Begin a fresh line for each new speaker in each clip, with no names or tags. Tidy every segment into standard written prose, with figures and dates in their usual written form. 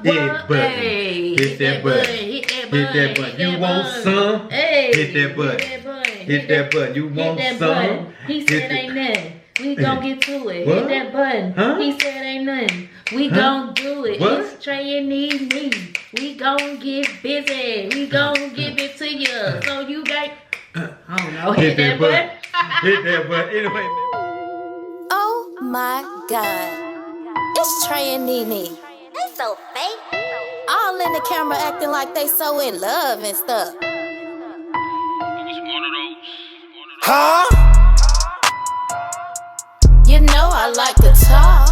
Hit button. Hit that button. Hit that button. You want some? Hit that button. Hit that button. You want some?
He said ain't nothing. We gon' get to it.
What?
Hit that button.
Huh?
He said ain't nothing. We gon' do it.
What?
It's Tray and NeeNee. We gon' get busy. We gon' give it to you. So you got, I don't know. Hit that button.
Hit that button. Anyway.
Oh my God. It's Tray and NeeNee. They so fake. All in the camera acting like they so in love and stuff. Huh? You know I like to talk.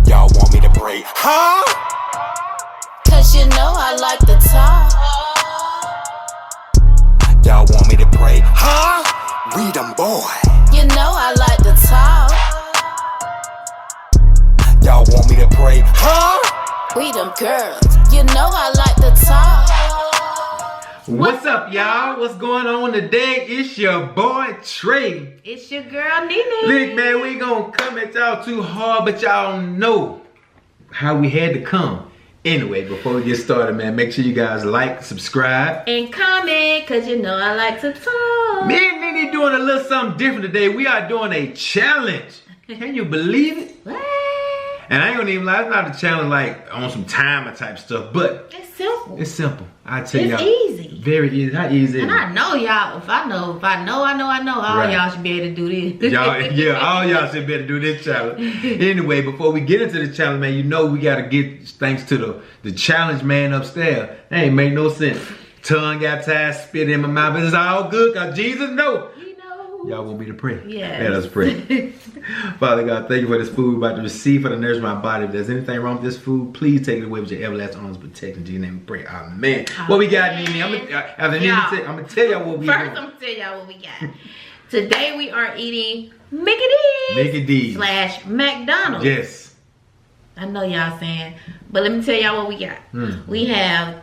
Y'all want me to pray? Huh?
Cause you know I like to talk.
Y'all want me to pray? Huh? Read them, boy.
You know I like to talk.
Y'all want me to pray? Huh?
We them girls. You know I like to talk.
What's up, y'all? What's going on today? It's your boy Trey.
It's your girl NeeNee.
Look, man, we gonna come at y'all too hard, but y'all know how we had to come. Anyway, before we get started, man, make sure you guys like, subscribe,
And comment, cause you know I like to talk.
Me and NeeNee doing a little something different today. We are doing a challenge. Can you believe it?
What?
And I ain't gonna even lie, it's not a challenge like on some timer type stuff, but
It's simple.
it's simple. I tell y'all.
It's easy.
Very easy. How easy is
And
it?
I know y'all, if I know, all
Right.
y'all should be able to do this.
Y'all, yeah, all y'all should better do this challenge. Anyway, before we get into the challenge, man, you know we gotta get thanks to the challenge man upstairs. That ain't make no sense. Tongue got tied, spit in my mouth, but it's all good, cause Jesus know.
You know.
Y'all want me to pray?
Yes.
Let us pray. Father God, thank you for this food we're about to receive for the nourishment of my body. If there's anything wrong with this food, please take it away with your everlasting arms of protection. In Jesus' name we pray. Amen. What we got, NeeNee? I'm gonna tell y'all what we
First,
doing.
I'm gonna tell y'all what we got. Today we are eating Mickey D's
Mickey D's.
/ McDonald's.
Yes.
I know y'all saying, but let me tell y'all what we got. We have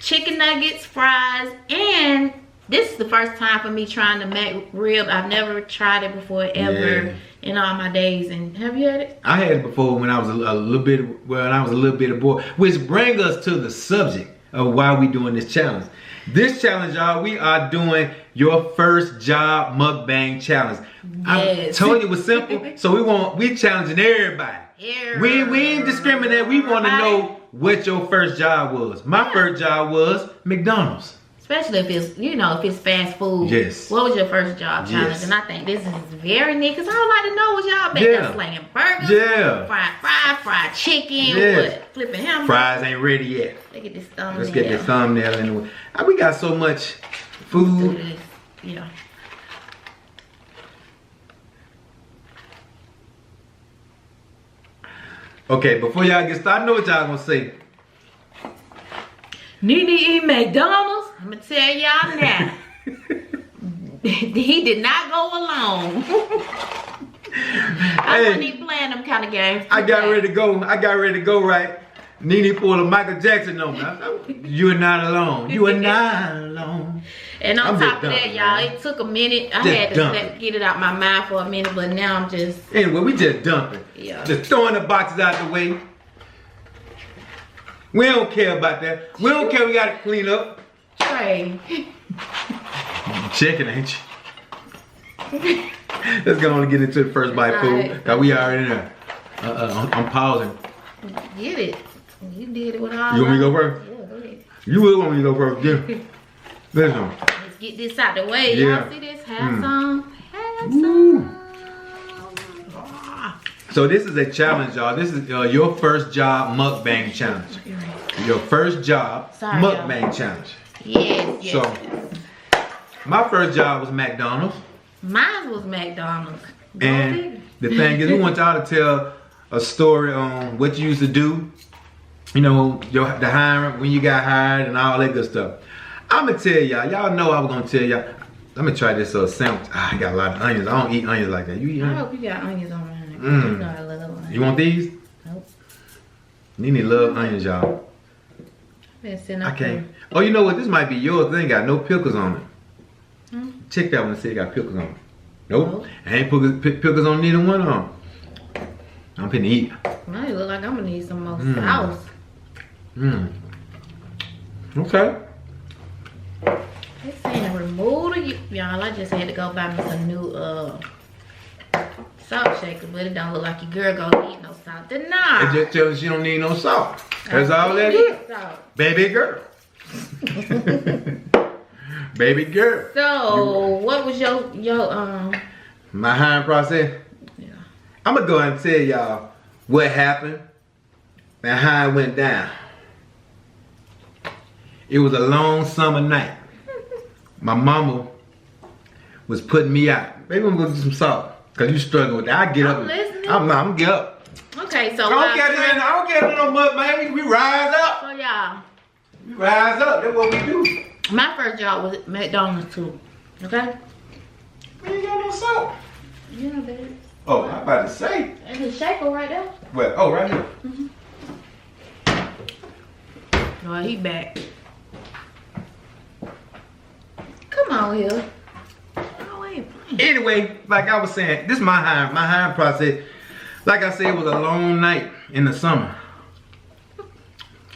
chicken nuggets, fries, and this is the first time for me trying the McRib. I've never tried it before ever in all my days. And have you had it?
I had it before when I was a little bit, when I was a little bit of boy. Which brings us to the subject of why we doing this challenge. This challenge, y'all, we are doing your first job mukbang challenge.
Yes.
I told you it was simple, so we challenging everybody. We ain't discriminate. We want to know what your first job was. My first job was McDonald's.
Especially if it's, you know, if it's fast food.
Yes.
What was your first job challenge?
Yes.
And I think this is very neat because I would like to know what y'all been
Yeah.
slinging burgers,
Yeah.
fried chicken,
Yeah.
what? Flipping hamburgers.
Fries ain't ready yet.
Look at this thumbnail.
Let's get this thumbnail anyway. We got so much food.
Do this. Yeah.
Okay, before y'all get started, I know what y'all gonna say.
NeeNee eat McDonald's? I'm gonna tell y'all now. He did not go alone. I wasn't even playing them kind of games.
I got ready to go. Right. NeeNee pulled a Michael Jackson on me. You are not alone. You are not alone.
And on
I'm
top
just
of that,
dumping,
y'all,
man.
it took a minute. I
Just
had to
dumping.
get it out my mind for a minute, but now I'm just,
Anyway, we just dumping.
Yeah.
Just throwing the boxes out the way. We don't care about that. We don't care. We gotta clean up.
Trey.
Checking, ain't you? Let's go on and get into the first bite, food.
Alright.
Cause we already in there. I'm pausing.
Get it. You did it with all.
You want me to go first?
Yeah, go ahead.
You will want me to go first, yeah. Listen.
Let's get this out the way.
Yeah.
Y'all see this? Have some. Have
Woo.
some. Ah.
So this is a challenge, y'all. This is your first job mukbang challenge. Your first job
Sorry,
mukbang challenge.
Yes, yes.
So my first job was McDonald's.
Mine was McDonald's. Go
And
figure.
the thing is, we want y'all to tell a story on what you used to do. You know, the hiring, when you got hired and all that good stuff. I'm going to tell y'all. Y'all know I was going to tell y'all. Let me try this sandwich. I got a lot of onions. I don't eat onions like that. You eat
I
onions?
hope you got onions on mine.
Mm.
You know I love onions.
You want these?
Nope.
NeeNee love onions, y'all.
Been sitting
I
up
can't. Oh, you know what? This might be yours. They ain't got no pickles on it.
Hmm?
Check that one and see it got pickles on it. Nope.
Nope.
I ain't pickles on neither one of them. I'm finna eat.
Well, you look like I'm gonna need some more sauce.
Okay.
It's saying remove the y'all. I just had to go buy me some new salt shaker, but it don't look like your girl gonna need no salt. Then nah.
It just tells you don't need no salt. That's all that is. Baby girl. Baby girl.
So what was your
my hiring process?
Yeah.
I'm gonna go ahead and tell y'all what happened and how it went down. It was a long summer night. My mama was putting me out. Baby, I'm gonna get some salt. Cause you struggling with that. I get up.
Listening.
I'm gonna get up.
Okay, so
I don't get in no mud, man. We rise up.
So y'all,
We rise up. That's what we do.
my first job was at McDonald's too. Okay?
We ain't got no salt.
Yeah, baby.
Oh, I'm about to say.
There's a shaker right there.
Well, oh, right here.
Oh, he back. Come on here. Oh, ain't playing.
Anyway, like I was saying, this is my hiring process. Like I said, it was a long night in the summer.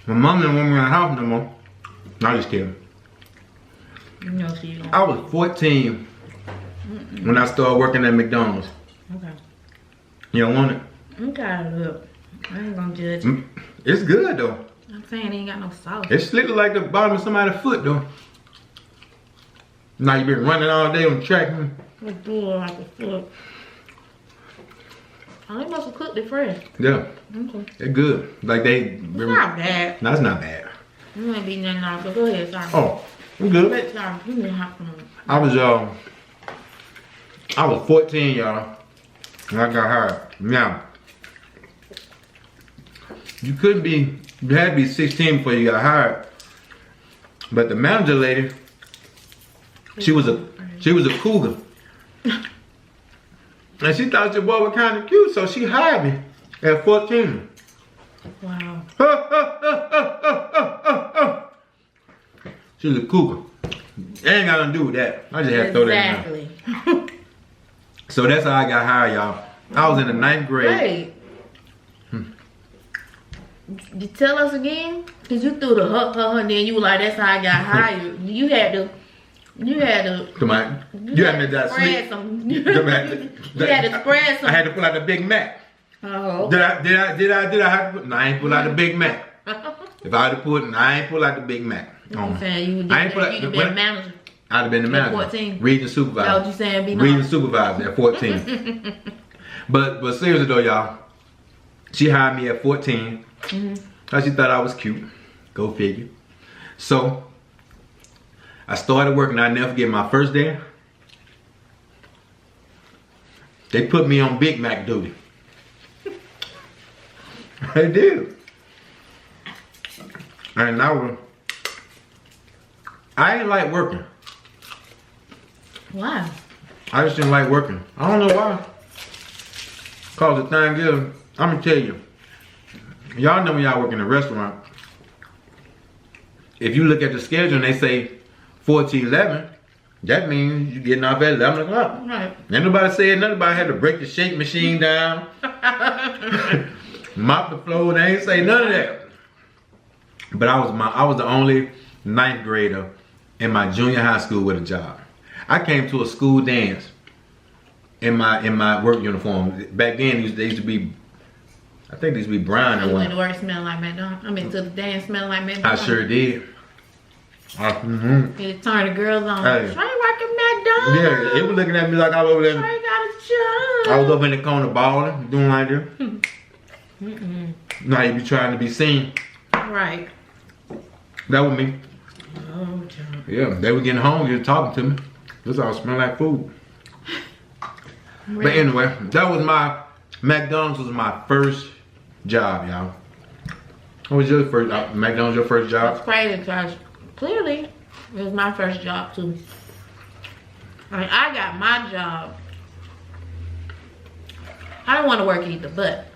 My mom didn't want me in the house no more. No, I'm just kidding.
You know she don't.
I was 14 when I started working at McDonald's.
Okay.
You don't want it?
Okay, look. I ain't gonna judge.
It's good though.
I'm saying it ain't got no sauce.
It's slick like the bottom of somebody's foot though. Now you been running all day on the track.
It's good like a foot. Oh, they must have cooked it fresh.
Yeah,
Okay.
it's good. Like they.
It's not bad.
No, it's not bad.
You ain't be nothing like it. Go ahead, sorry.
Oh, I'm good.
Let's sorry. You need hot food.
I was 14, y'all, and I got hired. Now, you had to be 16 before you got hired. But the manager lady, she was a cougar. And she thought your boy was kind of cute, so she hired me at 14.
Wow.
She was a cougar. It ain't got nothing to do with that. I just had to throw that in there.
Exactly.
So that's how I got hired, y'all. I was in the 9th grade.
Wait. You tell us again? Cause you threw the huh, and then you were like, that's how I got hired. You had to
Come on. You had me that
spread
sleep.
some.
You
You had to spread some.
I had to pull out the Big Mac.
Oh.
Did I have to put? No, I ain't pull out the Big Mac. If I had to put, no, I ain't pull out the Big Mac.
I'm saying you
I ain't pull out
you'd have been a manager.
I'd have been the manager.
14.
Region supervisor.
That's what you saying? Be
Region
nice.
supervisor at 14. But seriously though, y'all, she hired me at 14. Cause she thought I was cute. Go figure. So I started working. I never forget my first day. They put me on Big Mac duty. They did. And I ain't like working.
Why?
I just didn't like working. I don't know why. Cause the thing is, I'm gonna tell you. Y'all know when y'all work in a restaurant, if you look at the schedule and they say 4 to 11, that means you're getting off at 11 o'clock.
Right.
Ain't nobody said nothing about had to break the shake machine down, mop the floor. They ain't say none of that. But I was the only 9th grader in my junior high school with a job. I came to a school dance in my work uniform. Back then, they used to be, I think they used to be brown.
You went to work smelling like McDonald's. I mean, to the dance smelling like McDonald's.
I sure did.
You turn the girls on.
Hey.
Trey working McDonald's.
Yeah, they were looking at me like I was over there.
Trey got a job.
I was up in the corner balling, doing like this. Now you be trying to be seen.
Right.
That was me.
Oh, John.
Yeah, they were getting home, you were talking to me. This all smell like food. But anyway, that was McDonald's was my first job, y'all. What was your first, McDonald's your first job?
It's crazy because clearly it was my first job too. I mean, I got my job. I don't want to work either, but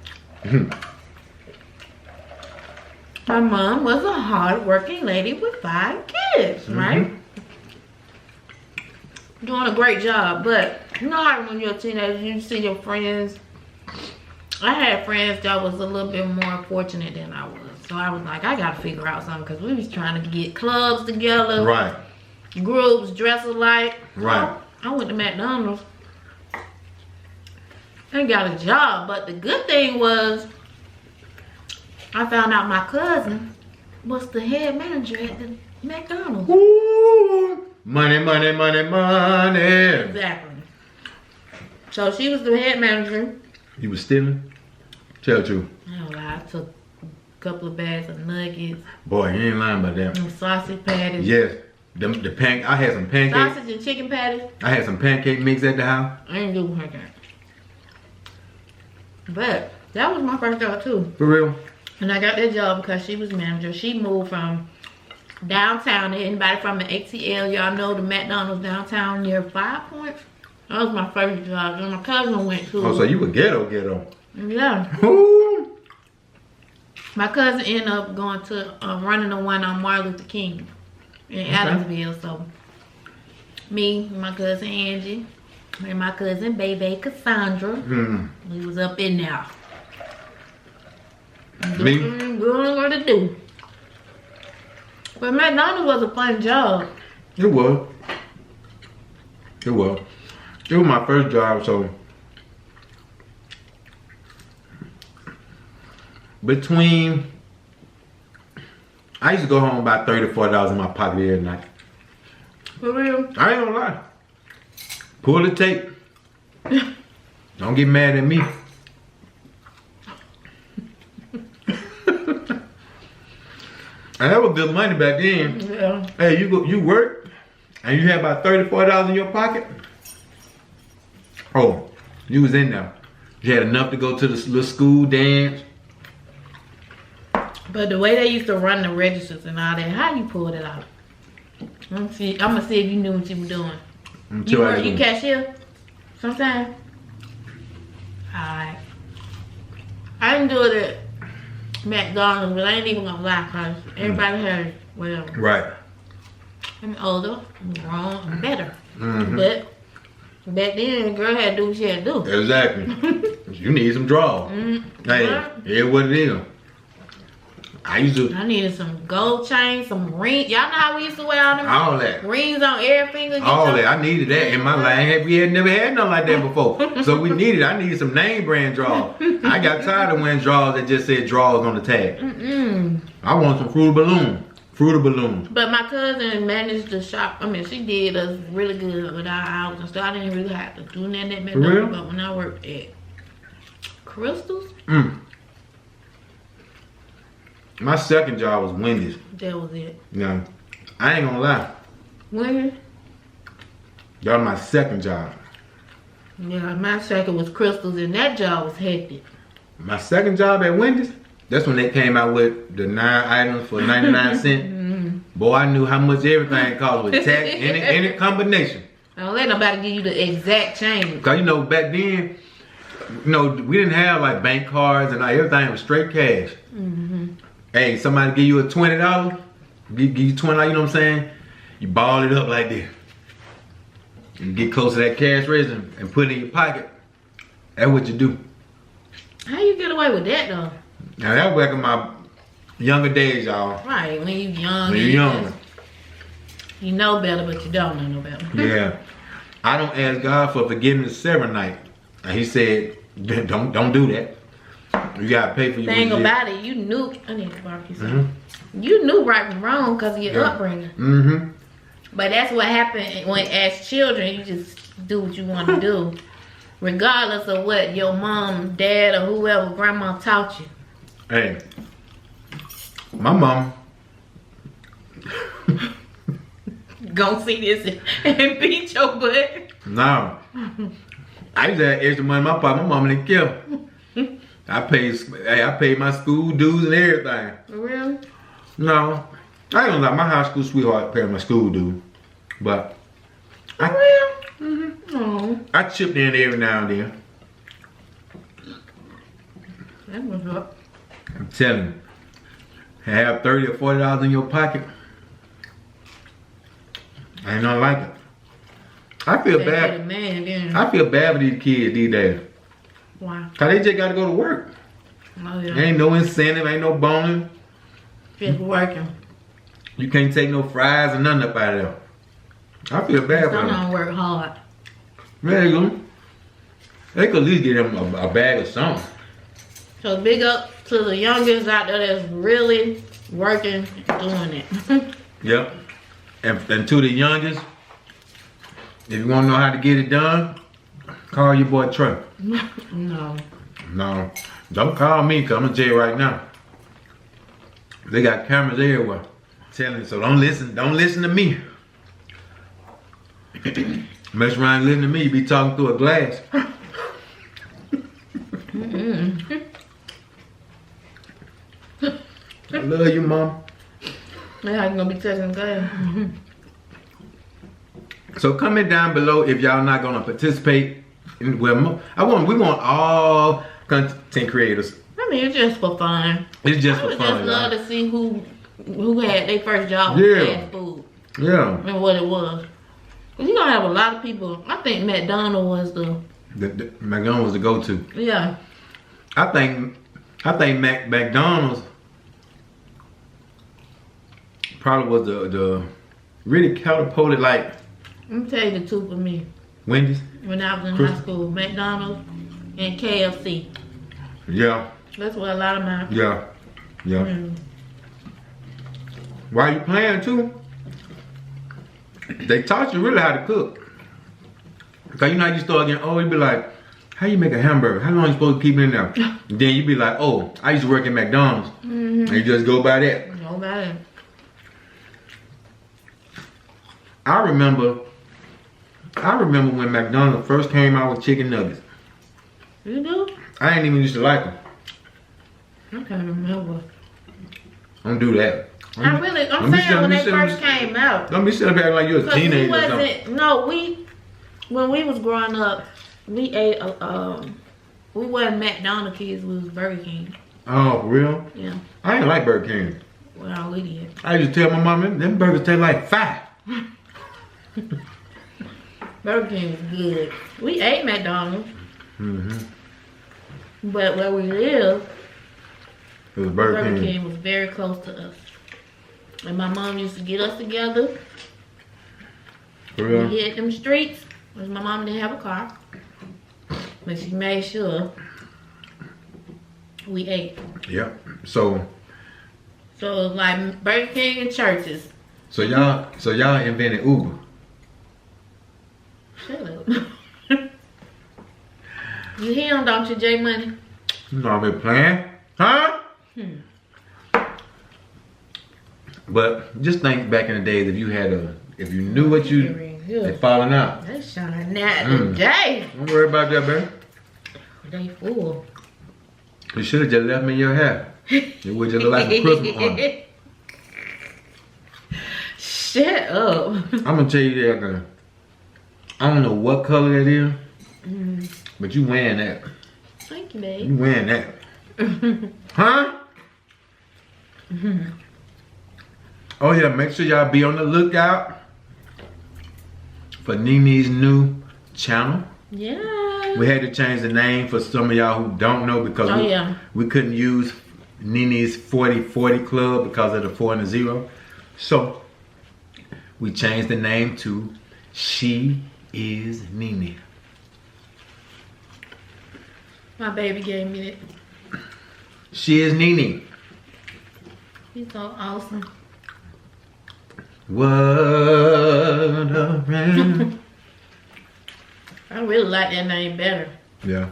my mom was a hard-working lady with 5 kids, right? Doing a great job, but you know how when you're a teenager, you see your friends I had friends that was a little bit more fortunate than I was. So I was like, I gotta figure out something because we was trying to get clubs together.
Right.
Groups, dress alike.
Right.
I went to McDonald's and got a job. But the good thing was, I found out my cousin was the head manager at the McDonald's.
Ooh. Money, money, money, money.
Exactly. So she was the head manager.
You was stealing? Tell the truth.
I don't lie. I took a couple of bags of nuggets.
Boy, you ain't lying about that.
Some sausage patties.
Yes. I had some pancakes.
Sausage and chicken patties.
I had some pancake mix at the house.
I didn't do like that. But that was my first job too.
For real?
And I got that job because she was manager. She moved from downtown. Anybody from the ATL, y'all know the McDonald's downtown near 5 Points? That was my first job. And my cousin went to.
Oh, so you were ghetto.
Yeah.
Ooh.
My cousin ended up going to running the one on Martin Luther King in Adamsville. So me, my cousin Angie, and my cousin Baby Cassandra, we was up in there.
Me?
Doing what to do. But McDonald's was a fun job.
It was. It was. It was my first job, so I used to go home about $30 to $40 in my pocket every night.
For real?
I ain't gonna lie. Pull the tape. Don't get mad at me. And that was good money back then.
Yeah.
Hey, you work and you had about $30 to $40 in your pocket. Oh, you was in there. You had enough to go to the little school dance.
But the way they used to run the registers and all that, how you pulled it out? I'm gonna see if you knew what you were doing. You cashier sometimes? Alright. I didn't do it at McDonald's, but I ain't even gonna lie, cause everybody had it, whatever.
Right. I'm
older, I'm grown, I'm better. But back then, the girl had to do what she had to do.
Exactly. You need some draws. Hey, here's what it is. I
needed some gold chains, some rings. Y'all know how we used to wear all
that
rings on every finger?
All that. I needed that in my life. We had never had nothing like that before. So I needed some name brand draws. I got tired of wearing draws that just said draws on the tag. I want some Fruity Balloons. But
my cousin managed the shop. I mean, she did us really good with our hours and stuff. I didn't really have to do nothing at McDonald's. But when I worked at Crystals,
my second job was Wendy's.
That was it.
No, I ain't gonna lie.
Wendy's?
That was my second job.
Yeah, my second was Crystals, and that job was hectic.
My second job at Wendy's, that's when they came out with the 9 items for 99 cents. Boy, I knew how much everything cost with tax, any combination.
Don't let nobody give you the exact change.
Cause back then, we didn't have like bank cards and everything was straight cash. Hey, somebody give you a $20, give you $20, you know what I'm saying? You ball it up like this. You get close to that cash register and put it in your pocket. That's what you do.
How you get away with that though?
Now that was back in my younger days, y'all.
Right, when you young.
When you young.
You know better, but you don't know no better.
Yeah. I don't ask God for forgiveness every night. And he said, don't do that. You gotta pay for your
thing about it, you knew. I need to barbecue something. You knew right from wrong because of your upbringing. But that's what happened when, as children, you just do what you want to do, regardless of what your mom, dad, or whoever, grandma taught you.
Hey, my mom.
Gonna see this and beat your butt.
No, I used to have extra money in my pocket. My mama didn't care. I paid my school dues and everything.
For real?
No, I ain't gonna lie. My high school sweetheart paid my school dues, but
For real?
I chipped in every now and then.
That was up.
I'm telling you, have $30 or $40 in your pocket. Ain't nothing like it. I feel bad.
Man,
I feel bad for these kids these days.
Why?
Cause they just gotta go to work.
Oh yeah.
Ain't no incentive, ain't no bonus.
Just working.
You can't take no fries or nothing up out of there. I feel bad for
Some
them.
don't work hard.
There you go. They could at least get them a bag of something.
So big up to the youngest out there that's really working, doing it.
Yep. And to the youngest, if you want to know how to get it done, call your boy Trey.
No.
No, don't call me, cause I'm gonna tell you right now. They got cameras everywhere. Telling you, so don't listen to me. Mess around and listen to me, you be talking through a glass. I love you, Mom.
Yeah, I'm gonna be touching the glass.
So comment down below if y'all not gonna participate in we want all content creators.
I mean, it's just for fun.
It's just
I
for
would
fun.
just love to see who had their first job
Yeah.
with fast food
Yeah.
and what it was. Cause you gonna have a lot of people. I think McDonald was the
McDonald was the go-to.
yeah.
I think McDonald's probably was the really catapulted like
Let me tell you the two for me.
Wendy's.
When I was in
Chris-
high school, McDonald's and KFC.
Yeah,
That's what a lot of my
yeah. While you playing too, they taught you really how to cook. Cause you know how you start getting old, you be like, how you make a hamburger? How long you supposed to keep it in there? And then you be like, oh, I used to work at McDonald's. And you just go by that.
No matter.
I remember when McDonald's first came out with chicken nuggets.
You do?
I ain't even used to like them.
I can't remember.
Don't do that.
I'm saying when they first came out.
Don't be sitting up here like you're a
Cause we
teenager or something.
wasn't, no, when we was growing up, we ate, we wasn't McDonald's kids, we was Burger King.
Oh, for real?
Yeah,
I ain't like Burger King.
well, we did.
I used to tell my mom, them burgers taste like fire.
Burger King was good. We ate McDonald's, but where we lived,
It was Burger
Burger
King.
King was very close to us. And my mom used to get us together.
For
We
real?
hit them streets, because my mom didn't have a car. But she made sure we ate.
Yep. So
like Burger King and churches.
y'all invented Uber.
Shut up. You hear him, don't you, J Money?
You know I've been playing. Huh? But just think back in the days if you knew what you had fallen out.
They shining that today.
Don't worry about that, baby.
They full.
You should have just left me your hair. It would just look like a Christmas ornament.
Shut up.
I'm gonna tell you that, girl. I don't know what color that is, but you wearing that.
Thank you, babe.
You wearing that. Huh? Oh yeah, make sure y'all be on the lookout for NeeNee's new channel.
Yeah.
We had to change the name for some of y'all who don't know because we couldn't use NeeNee's 40/40 Club because of the 4 and the 0. So we changed the name to She Is NeeNee.
My baby gave me it.
She Is NeeNee.
He's so awesome.
What a friend.
I really like that name better.
Yeah.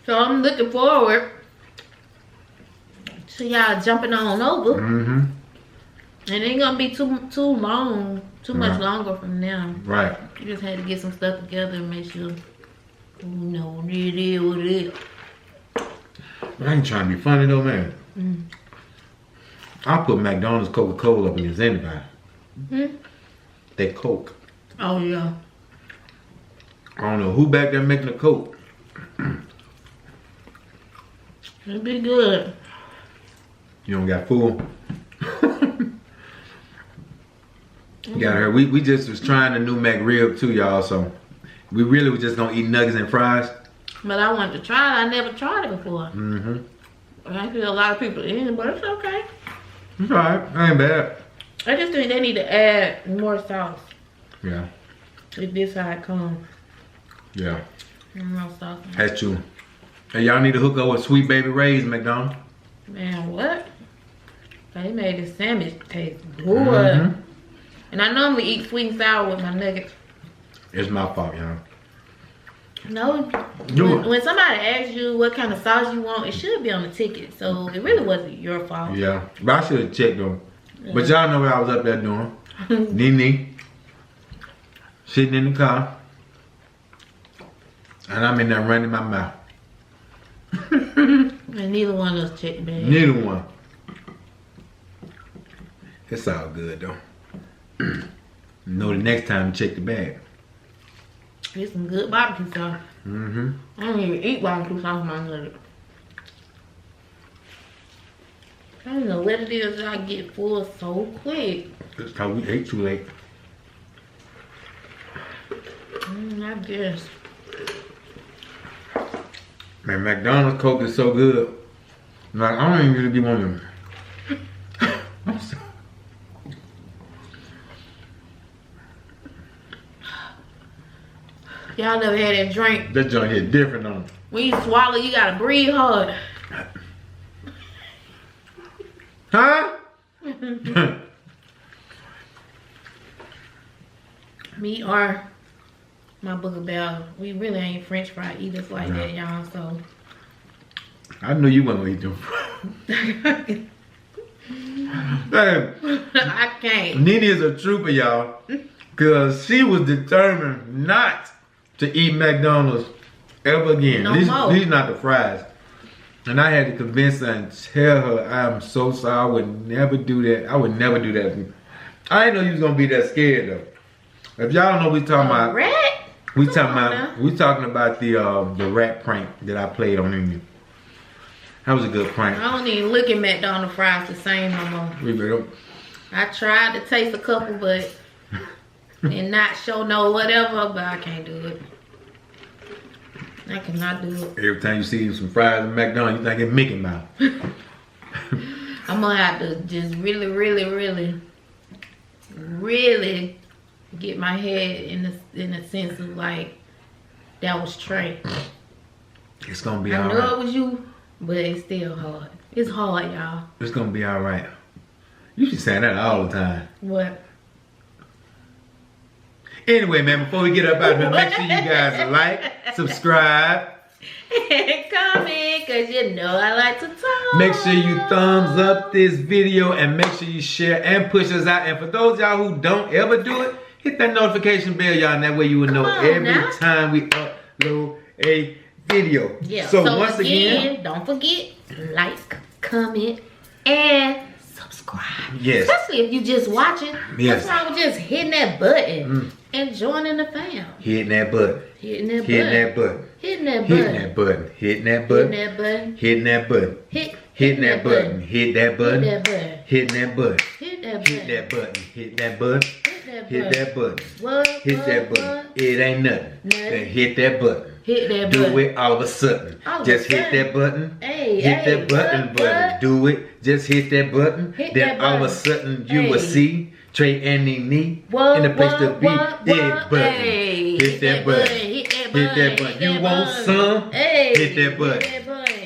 So I'm looking forward to y'all jumping on over.
Mm-hmm.
It ain't gonna be too much longer from now.
Right.
You just had to get some stuff together and make sure you know what it is, what it is.
I ain't trying to be funny though, man. I'll put McDonald's Coca-Cola up against anybody. They Coke.
Oh yeah.
I don't know who back there making the Coke.
It'll be good.
You don't got full. Got her. We just was trying the new McRib too, y'all. So we really was just gonna eat nuggets and fries.
But I wanted to try it. I never tried it before.
Mm-hmm.
I feel a lot of people in, but it's okay.
It's alright. Ain't bad.
I just think they need to add more sauce.
Yeah.
If this how it comes.
Yeah.
No sauce.
That's true. Hey, y'all need to hook up with Sweet Baby Ray's, McDonald.
Man, what? They made the sandwich taste good. And I normally eat sweet and sour with my nuggets.
It's my fault, y'all.
No, when somebody asks you what kind of sauce you want, it should be on the ticket. So it really wasn't your fault.
Yeah, but I should have checked them. Yeah. But y'all know what I was up there doing. NeeNee, sitting in the car, and I'm in there running my mouth.
And neither one of us checked the bag.
Neither one. It's all good though. Know the next time to check the bag.
It's some good barbecue sauce. I don't even eat barbecue sauce in my nugget. I don't know what it is that I get full so quick.
It's because we ate too late.
I guess.
Man, McDonald's Coke is so good. Like, I don't even really be one of them. I'm sorry.
Y'all never had that drink.
That joint hit different on them.
When you swallow, you gotta breathe hard.
Huh?
Me or my Booger Bell, we really ain't French fry eaters like that, y'all. So
I knew you wasn't gonna eat them.
I can't.
NeeNee is a trooper, y'all, cause she was determined not to eat McDonald's ever again.
No
These
more.
not the fries. And I had to convince her and tell her I'm so sorry. I would never do that. I would never do that. I didn't know you was gonna be that scared though. If y'all don't know what we talking about,
rat?
we talking about the rat prank that I played on NeeNee. That was a good prank.
I don't even look at McDonald's fries the same no more.
We better.
I tried to taste a couple, but and not show no whatever, but I can't do it. I cannot do it.
Every time you see some fries in McDonald's, you think it's Mickey Mouse.
I'm gonna have to just really get my head in the sense of like that was Trey.
It's gonna be
I
alright.
know it was you, but it's still hard. It's hard, y'all.
It's gonna be alright. You should say that all the time.
What?
Anyway, man, before we get up out of here, make sure you guys like, subscribe.
And comment, cause you know I like to talk.
Make sure you thumbs up this video and make sure you share and push us out. And for those y'all who don't ever do it, hit that notification bell, y'all, and that way you will know every time we upload a video.
Yeah.
So once again,
don't forget, like, comment, and subscribe.
Yes.
Especially if you just watching.
Yes.
What's wrong with just hitting that button and joining the fam?
hitting that button.
Hitting that
button.
Hitting that
Hitting
button.
that button. Hitting that button.
Hitting that button.
Hitting that button. Hitting that button.
Hit that button.
Hitting that button.
Hit that
Hit that button. Hit that button.
Hit that button.
Hit that button.
What?
Hit that button. It ain't nothing.
Nothing.
Hit that button.
Hit that button.
Do it all of a sudden.
All of
Just
a
hit
sudden.
that button.
Hey,
hit
hey,
that button,
what?
Do it. Just hit that button.
Hit
then
that
all of a
button.
sudden you will
Hey.
see Trey and NeeNee
What,
in the place to be.
what,
That button.
Hey,
Hit that button.
Hit that
Hit
button.
that button. You want some?
Hey,
Hit that button.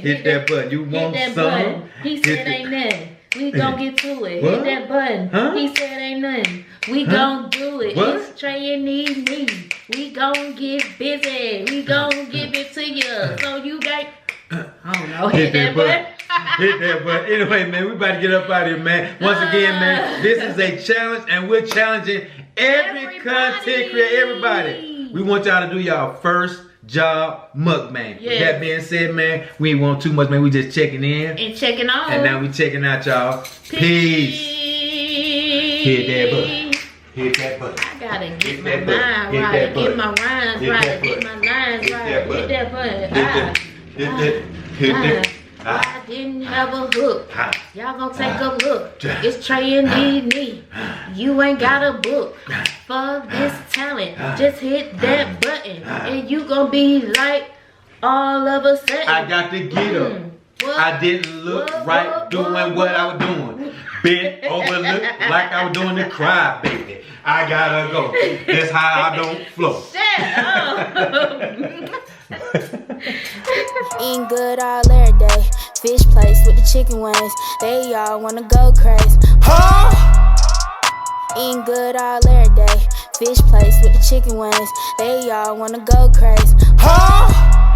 Hit that button. You want
that
some?
button. He
Hit
said
the-
ain't nothing. We gon' get to it.
What?
Hit that button.
Huh?
He said ain't nothing. We gon' do it.
What?
It's Trey and NeeNee. We gon' get busy. We gon' give it to you. So you got, I don't know. Hit that button.
Hit that button. Anyway, man, we about to get up out of here, man. Once again, man, this is a challenge, and we're challenging every content creator, everybody. We want y'all to do y'all first job mukbang. With that being said, man, we ain't want too much, man. We just checking in.
And checking on.
And now we checking out, y'all. Peace. Hit that button. Hit that button.
I gotta get
Hit
my
that button.
mind
Hit
right,
that
get
button.
my rhymes
Hit
right,
that
get
button.
my lines
Hit
right.
that
Hit that button.
Hit that. Hit that. Hit that.
I didn't have a hook.
Ah.
Y'all gonna take a look. It's Trey and NeeNee. You ain't got a book for this talent. Just hit that button and you gonna be like, All of a sudden,
I got to get up. I didn't look right doing what I was doing. Bent over, looked like I was doing the cry, baby. I gotta go. That's how I don't flow.
Shut up.
Eating good all every day. Fish plates with the chicken wings. They all wanna go crazy. Huh? Eating good all every day. Fish plates with the chicken wings. They all wanna go crazy. Huh?